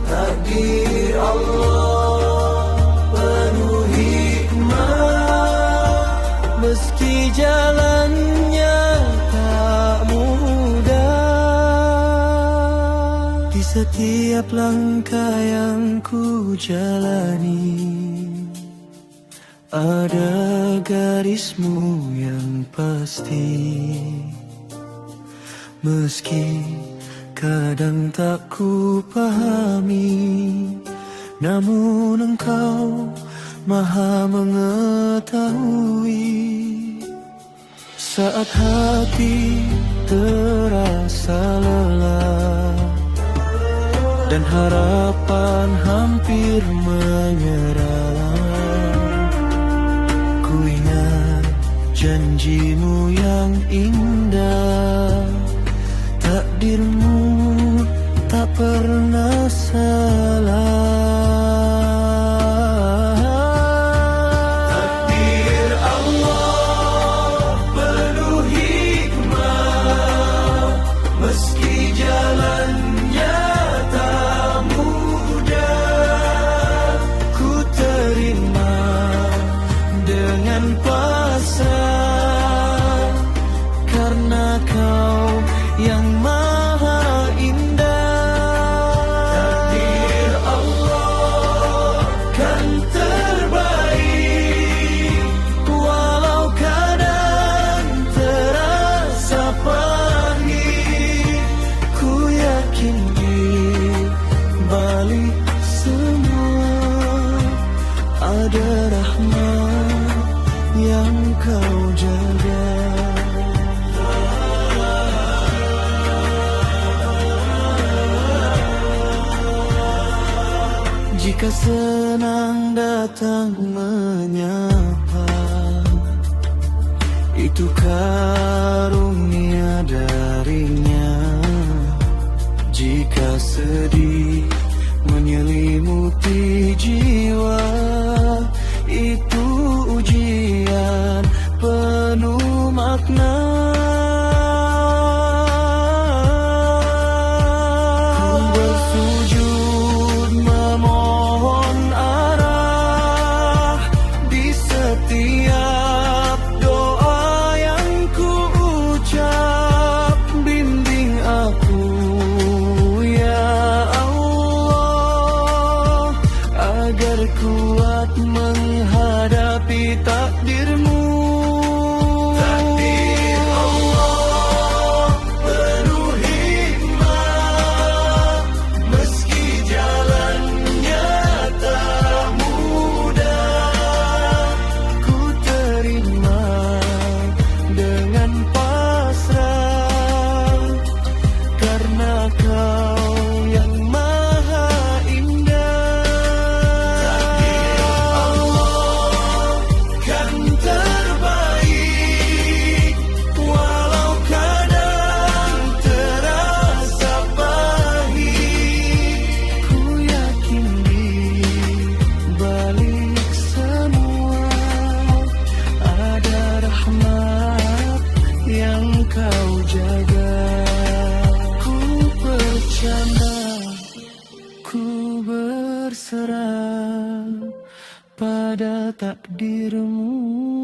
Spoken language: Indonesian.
Takdir Allah penuh hikmah, meski jalannya tak mudah. Di setiap langkah yang ku jalani ada garismu yang pasti. Meski kadang tak ku pahami, namun Engkau Maha mengetahui. Saat hati terasa lelah dan harapan hampir menyerah, ku ingat janjimu yang indah. Takdirmu tak pernah salah. Takdir Allah penuh hikmah, meski jalannya tak mudah. Ku terima dengan pasrah, karena Kau yang Maha Indah. Takdir Allah kan terbaik, walau kadang terasa pahit. Ku yakin di balik semua ada rahmat yang Kau jaga. Jika senang datang menyapa, itu karunia darinya. Jika sedih menyelimuti jiwa, itu ujian penuh makna. Kuat menghadapi takdirmu. Takdir Allah penuh hikmah, meski jalannya tak mudah. Ku terima dengan pasrah, karena Kau yang Maha Indah. Kau jaga, ku bercanda, ku berserah pada takdirmu.